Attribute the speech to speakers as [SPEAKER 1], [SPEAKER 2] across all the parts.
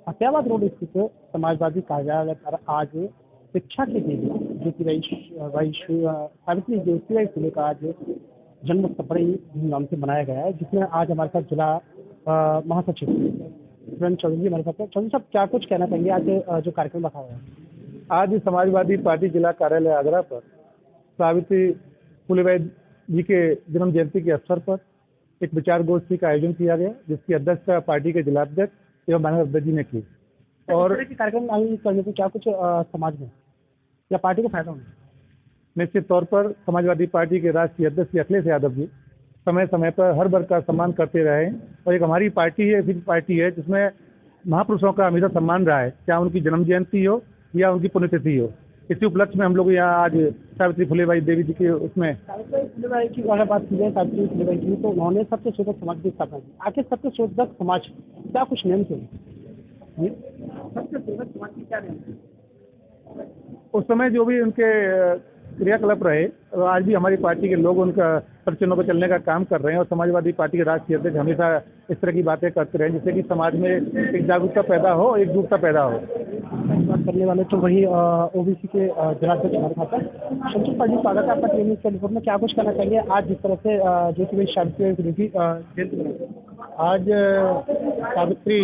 [SPEAKER 1] Fatehabad road स्थित समाजवादी कार्यालय पर आज शिक्षा के देवी सावित्री ज्योतिराव फुले का आज जन्मोत्सव बड़े ही धूमधाम से मनाया गया है, जिसमें आज हमारे साथ जिला महासचिव किरण चौधरी हमारे साथ हैं। चौधरी साहब, क्या कुछ कहना चाहेंगे आज जो कार्यक्रम रखा हुआ है?
[SPEAKER 2] आज समाजवादी पार्टी जिला कार्यालय आगरा पर सावित्री फुलेबाई जी के जन्म जयंती के अवसर पर एक विचार गोष्ठी का आयोजन किया गया, जिसकी अध्यक्षता पार्टी के जिलाध्यक्ष एवं मानव अध्यक्ष जी ने की।
[SPEAKER 1] और कार्यक्रम आयोजित करने से क्या कुछ समाज में या पार्टी को फायदा होगा?
[SPEAKER 2] निश्चित तौर पर समाजवादी पार्टी के राष्ट्रीय अध्यक्ष अखिलेश यादव जी समय समय पर हर वर्ग का सम्मान करते रहे और एक हमारी पार्टी है, ऐसी पार्टी है जिसमें महापुरुषों का हमेशा सम्मान रहा है, चाहे उनकी जन्म जयंती हो या उनकी पुण्यतिथि हो। इसी उपलक्ष्य में हम लोग यहाँ आज सावित्री फुलेबाई देवी जी के उसमें
[SPEAKER 1] सावित्री फुलेबाई की अगर बात की जाए, सावित्री फुलेबाई जी तो उन्होंने सत्य शोधक समाज की स्थापना की। आखिर सत्य शोधक समाज क्या कुछ नियम थे? सत्य शोधक समाज की क्या नियम थे?
[SPEAKER 2] उस समय जो भी उनके क्रियाकलाप रहे, आज भी हमारी पार्टी के लोग उनका प्रचनों पर चलने का काम कर रहे हैं और समाजवादी पार्टी के राष्ट्रीय अध्यक्ष हमेशा इस तरह की बातें करते रहे, जिससे कि समाज में एक जागरूकता पैदा हो, एकजुटता पैदा हो।
[SPEAKER 1] बात करने वाले तो वही ओबीसी के जिलाध्यक्ष हमारे साथ हैं। शमशेर पार्टी स्वागत है आपका ट्रेनिंग के रिपोर्ट में। क्या कुछ कहना चाहिए आज जिस तरह से जो कि सावित्री जयंती
[SPEAKER 2] आज सावित्री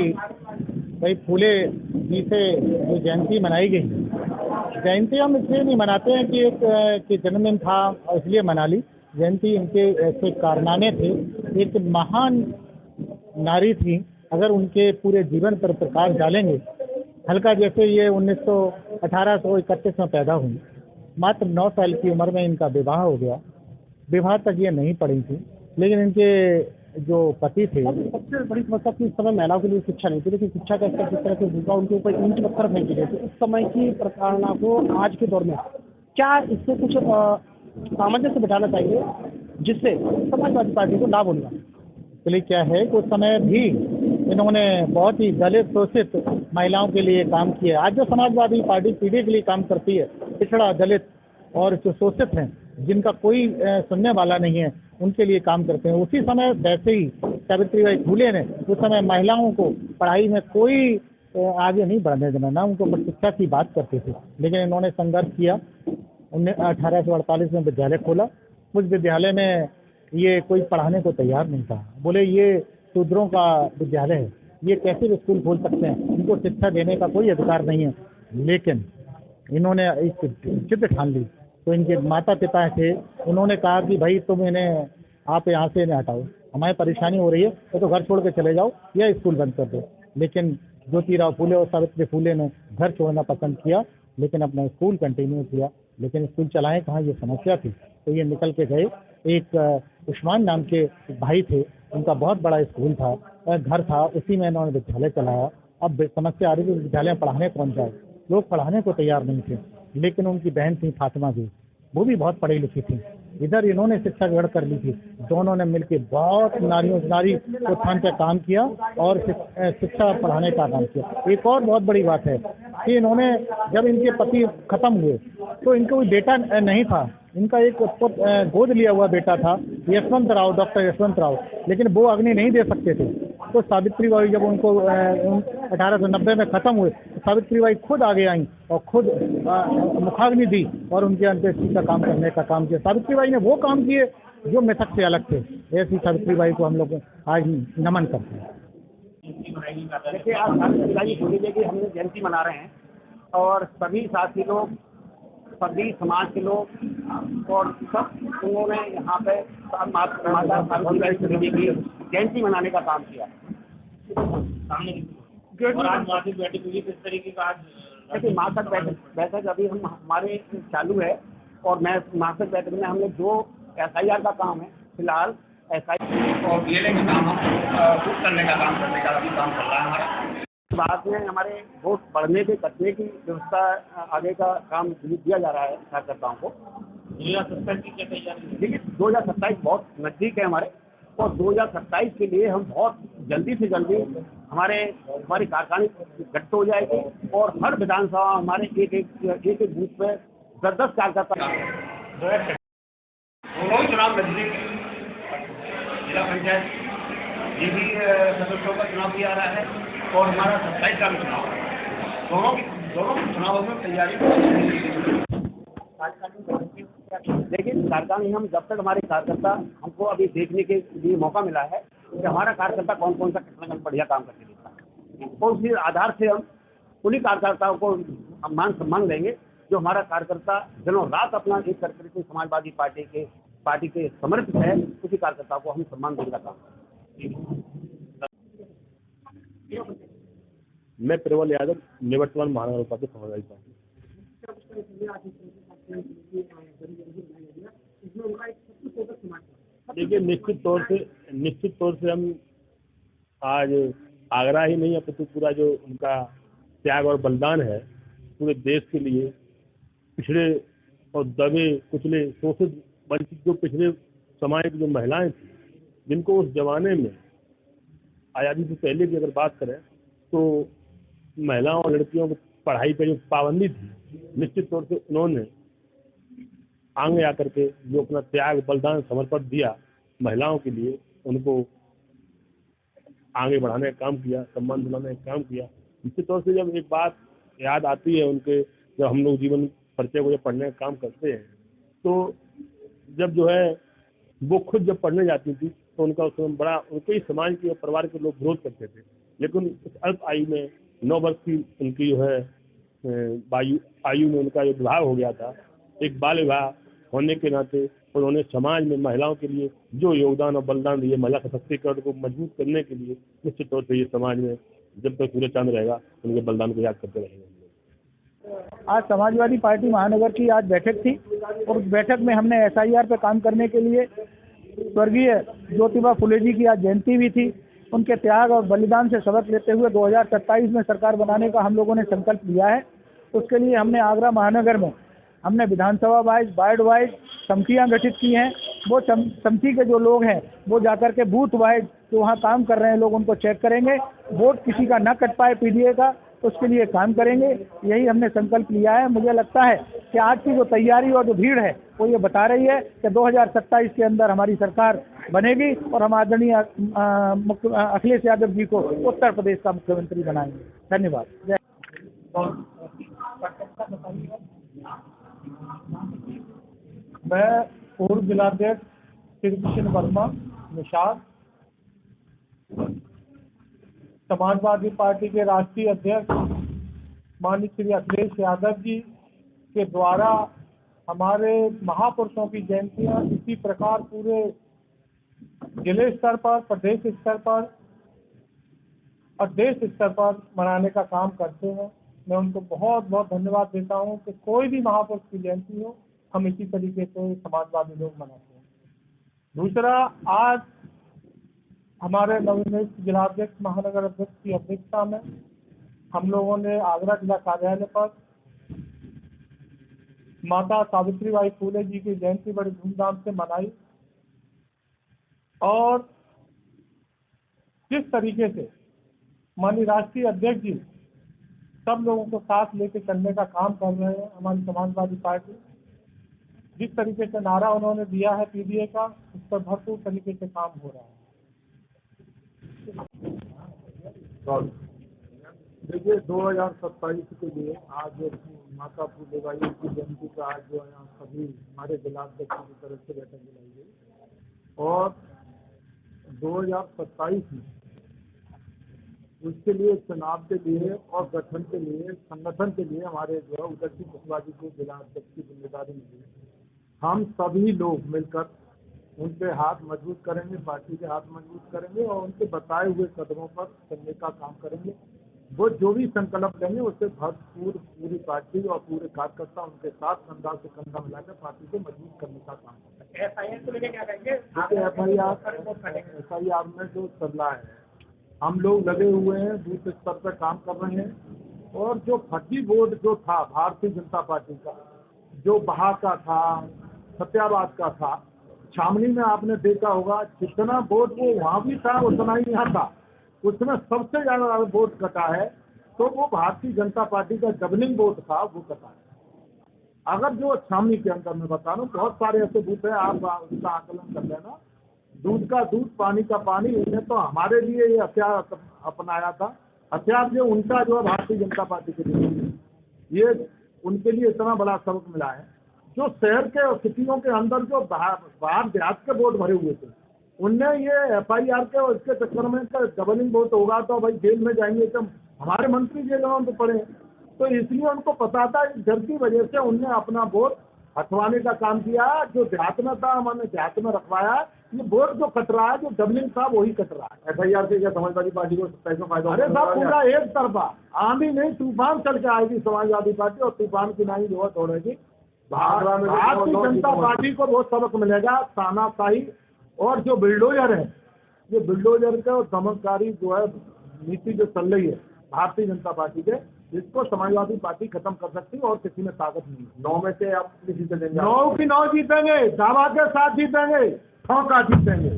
[SPEAKER 2] भाई फुले जी से जो जयंती मनाई गई, जयंती हम इसलिए नहीं मनाते हैं कि एक जन्मदिन था और इसलिए मना ली। जयंती इनके ऐसे कारनामे थे, एक महान नारी थी। अगर उनके पूरे जीवन पर प्रकाश डालेंगे, हल्का जैसे ये 1831 में पैदा हुई, मात्र 9 साल की उम्र में इनका विवाह हो गया। विवाह तक ये नहीं पढ़ी थी, लेकिन इनके जो पति थे, सबसे बड़ी समस्या थी इस समय महिलाओं के लिए शिक्षा नहीं थी, लेकिन शिक्षा का स्तर जिस तरह से होगा उनके ऊपर ईंट पत्थर फेंके गए थे। उस समय की प्रताड़ना को आज के दौर में क्या इससे कुछ सामंजस्य बिठाना चाहिए जिससे समाजवादी पार्टी को लाभ होगा? इसलिए क्या है कि उस समय भी इन्होंने बहुत ही दलित शोषित महिलाओं के लिए काम किया। आज जो समाजवादी पार्टी पीढ़ी के लिए काम करती है, पिछड़ा दलित और जो शोषित हैं, जिनका कोई सुनने वाला नहीं है, उनके लिए काम करते हैं। उसी समय वैसे ही सावित्रीबाई फुले ने उस समय महिलाओं को पढ़ाई में कोई आगे नहीं बढ़ने देना, ना उनको शिक्षा की बात करते थे, लेकिन इन्होंने संघर्ष किया। 1848 में विद्यालय खोला। उस विद्यालय में ये कोई पढ़ाने को तैयार नहीं था। बोले ये शूद्रों का विद्यालय है, ये कैसे स्कूल खोल सकते हैं, इनको शिक्षा देने का कोई अधिकार नहीं है। लेकिन इन्होंने एक जिद ठान ली। तो इनके माता पिता थे, उन्होंने कहा कि भाई तुम आप यहाँ से इन्हें हटाओ, हमारी परेशानी हो रही है, तो घर छोड़ के चले जाओ या स्कूल बंद कर दो। लेकिन ज्योतिराव फुले और सावित्री फुले ने घर छोड़ना पसंद किया, लेकिन अपना स्कूल कंटिन्यू किया। लेकिन स्कूल चलाएं कहाँ, ये समस्या थी। तो ये निकल के गए। एक उस्मान नाम के भाई थे, उनका बहुत बड़ा स्कूल था, घर था, उसी में इन्होंने विद्यालय चलाया। अब समस्या आ रही थी विद्यालय में पढ़ाने कौन जाए, लोग पढ़ाने को तैयार नहीं थे। लेकिन उनकी बहन थी फातिमा जी, वो भी बहुत पढ़ी लिखी थी। इधर इन्होंने शिक्षा ग्रहण कर ली थी। दोनों ने मिलकर बहुत नारी उत्थान का काम किया और शिक्षा पढ़ाने का काम किया। एक और बहुत बड़ी बात है कि इन्होंने, जब इनके पति खत्म हुए तो इनका कोई बेटा नहीं था। इनका एक गोद लिया हुआ बेटा था, यशवंत राव, डॉक्टर यशवंत राव, लेकिन वो अग्नि नहीं दे सकते थे। तो सावित्रीबाई जब उनको 1890 में ख़त्म हुए, तो सावित्रीबाई खुद आगे आई और खुद मुखाग्नि दी और उनके अंत्येष्टि का काम करने का काम किया। सावित्रीबाई ने वो काम किए जो मिथक से अलग थे। ऐसी सावित्रीबाई को हम लोग आज नमन करते हैं।
[SPEAKER 1] देखिए, आज सावित्रीबाई फुले की हम जयंती मना रहे हैं और सभी साथी लोग, सभी समाज के लोग और सब उन्होंने यहाँ पे माता सावित्रीबाई फुले की जयंती मनाने का काम किया।
[SPEAKER 3] मासिक बैठक हुई किस तरीके का?
[SPEAKER 1] देखिए, मासिक बैठक अभी हमारे चालू है और मैं मासिक बैठक में हमने जो SIR का काम है, फिलहाल SIR
[SPEAKER 3] और BLA का काम खुद करने का अभी काम चल रहा है हमारा।
[SPEAKER 1] बाद में हमारे वोट बढ़ने के कटने की व्यवस्था आगे का काम दिया जा रहा है कार्यकर्ताओं को।
[SPEAKER 3] 2027 की क्या तैयारी?
[SPEAKER 1] देखिए, 2027 बहुत नज़दीक है हमारे, और 2027 के लिए हम बहुत जल्दी से जल्दी हमारी कारखानी गठित हो जाएगी और हर विधानसभा हमारे एक बूथ पे 10 कार्यकर्ता।
[SPEAKER 3] दोनों ही चुनाव नजदीक, जिला पंचायत ये भी सदस्यों का चुनाव भी आ रहा है और हमारा 27 का भी चुनाव है। दोनों चुनावों में तैयारी।
[SPEAKER 1] देखिए, कार्यकारिणी हम जब तक हमारे कार्यकर्ता हमको अभी देखने के लिए मौका मिला है कि हमारा कार्यकर्ता कौन कौन सा कितना बढ़िया काम करके देता है, और उसी आधार से हम उन्हीं कार्यकर्ताओं को हम मान सम्मान देंगे जो हमारा कार्यकर्ता दिनों रात अपना एक करके समाजवादी पार्टी के समर्पित है, उसी कार्यकर्ता को हम सम्मान देने का काम।
[SPEAKER 4] मैं प्रबल यादव, निवर्तमान महानगर पालिका समाजवादी पार्टी। देखिए, निश्चित तौर से हम आज आगरा ही नहीं अपितु पूरा जो उनका त्याग और बलिदान है पूरे देश के लिए, पिछड़े और दबे कुचले शोषित वंचित जो पिछड़े समाज की जो महिलाएं थी, जिनको उस जमाने में आज़ादी से पहले की अगर बात करें तो महिलाओं और लड़कियों की पढ़ाई पर जो पाबंदी थी, निश्चित तौर से उन्होंने आगे आकर के जो अपना त्याग बलिदान समर्पण दिया महिलाओं के लिए, उनको आगे बढ़ाने का काम किया, सम्मान दिलाने का काम किया। निश्चित तौर से जब एक बात याद आती है उनके, जब हम लोग जीवन परिचय को जब पढ़ने का काम करते हैं तो जब जो है वो खुद जब पढ़ने जाती थी तो उनका उस समय बड़ा उनके ही समाज के और परिवार के लोग विरोध करते थे, लेकिन उस अल्प आयु में 9 वर्ष की उनकी जो है आयु में उनका जो विवाह हो गया था, एक बाल विवाह होने के नाते उन्होंने समाज में महिलाओं के लिए जो योगदान और बलिदान दिए, महिला सशक्तिकरण को मजबूत करने के लिए, निश्चित तौर से ये समाज में जब तक सूर्य चांद रहेगा उनके बलिदान को याद करते रहेंगे।
[SPEAKER 2] आज समाजवादी पार्टी महानगर की आज बैठक थी और बैठक में हमने SIR पे काम करने के लिए स्वर्गीय ज्योतिबा फुले जी की आज जयंती भी थी। उनके त्याग और बलिदान से सबक लेते हुए 2027 में सरकार बनाने का हम लोगों ने संकल्प लिया है। उसके लिए हमने आगरा महानगर में हमने विधानसभा वाइज वार्ड वाइज समितियाँ गठित की हैं। वो समिति के जो लोग हैं वो जाकर के बूथ वाइज जो वहाँ काम कर रहे हैं लोग उनको चेक करेंगे, वोट किसी का न कट पाए PDA का, उसके लिए काम करेंगे। यही हमने संकल्प लिया है। मुझे लगता है कि आज की जो तैयारी और जो भीड़ है वो ये बता रही है कि 2027 के अंदर हमारी सरकार बनेगी और हम आदरणीय अखिलेश यादव जी को उत्तर प्रदेश का मुख्यमंत्री बनाएंगे। धन्यवाद।
[SPEAKER 5] मैं पूर्व जिलाध्यक्ष श्री कृष्ण वर्मा निषाद, समाजवादी पार्टी के राष्ट्रीय अध्यक्ष माननीय श्री अखिलेश यादव जी के द्वारा हमारे महापुरुषों की जयंतियां इसी प्रकार पूरे जिले स्तर पर, प्रदेश स्तर पर और देश स्तर पर मनाने का काम करते हैं। मैं उनको बहुत बहुत धन्यवाद देता हूं कि कोई भी महापुरुष की जयंती हो हम इसी तरीके से समाजवादी लोग मनाते हैं। दूसरा, आज हमारे नवनियुक्त जिलाध्यक्ष महानगर अध्यक्ष की अध्यक्षता में हम लोगों ने आगरा जिला कार्यालय पर माता सावित्रीबाई फुले जी की जयंती बड़ी धूमधाम से मनाई और जिस तरीके से माननीय राष्ट्रीय अध्यक्ष जी सब लोगों को साथ लेकर चलने का काम कर रहे हैं, हमारी समाजवादी पार्टी जिस तरीके से नारा उन्होंने दिया है PDA का, उस पर भरपूर तरीके से काम हो रहा है।
[SPEAKER 6] देखिए, 2027 के लिए आज माता फूलेबाई की जयंती का आज जो है सभी हमारे जिलाध्यक्ष की तरफ से बैठक बुलाई गई और 2027 में उसके लिए चुनाव के लिए और गठन के लिए संगठन के लिए हमारे जो है उदय सिंह कुशवाहा जी को जिलाध्यक्ष की जिम्मेदारी मिली है। हम सभी लोग मिलकर उनके हाथ मजबूत करेंगे, पार्टी के हाथ मजबूत करेंगे और उनके बताए हुए कदमों पर चलने का काम करेंगे। वो जो भी संकल्प लेंगे उससे भरपूर पूरी पार्टी और पूरे कार्यकर्ता उनके साथ कंधा से कंधा मिलाकर पार्टी को मजबूत करने का काम करेंगे।
[SPEAKER 1] FIR को लेकर क्या करेंगे?
[SPEAKER 6] FIR में जो चल रहा है, हम लोग लगे हुए हैं, बूथ स्तर पर काम कर रहे हैं और जो फर्जी वोट जो था भारतीय जनता पार्टी का, जो बहा का था, सत्यावाद का था, छावनी में आपने देखा होगा जितना वोट वो वहाँ भी था उतना ही यहाँ था, उसमें सबसे ज़्यादा वोट कटा है तो वो भारतीय जनता पार्टी का डबलिंग वोट था, वो कटा है। अगर जो छावनी के अंदर मैं बता रहा हूँ बहुत सारे ऐसे बूथ है, आप उसका आकलन कर लेना। दूध का दूध, पानी का पानी, इन्हें तो हमारे लिए ये हथियार अपनाया था हथियार जो उनका जो है भारतीय जनता पार्टी के लिए, ये उनके लिए इतना बड़ा सबक मिला है। जो शहर के और सिटियों के अंदर जो बाहर देहात के वोट भरे हुए थे, उनने ये FIR के और इसके चक्कर में डबलिंग वोट होगा तो भाई जेल में जाएंगे, तो हमारे मंत्री जेलों में पड़े, तो इसलिए उनको पता था, डर की वजह से उनने अपना वोट हटवाने का काम किया। जो देहात में था हमने देहात में रखवाया। ये वोट जो कट रहा है, जो डबलिंग था वही कट रहा है।
[SPEAKER 3] FIR से क्या समाजवादी पार्टी को पैसा फायदा?
[SPEAKER 6] अरे साहब पूरा एक तरफा, आंधी नहीं तूफान चल के आएगी समाजवादी पार्टी, और तूफान की नहीं जो दौड़ेगी। भारतीय जनता पार्टी को बहुत सबक मिलेगा। तानाशाही और जो बिल्डोजर है, ये बिल्डोजर का दमनकारी जो है नीति जो चल रही है भारतीय जनता पार्टी के, इसको समाजवादी पार्टी खत्म कर सकती है और किसी में ताकत नहीं है।
[SPEAKER 3] 9 में से आप किसी से देंगे?
[SPEAKER 6] 9 की 9 जीतेंगे, दावा के साथ जीतेंगे, ठोका जीतेंगे।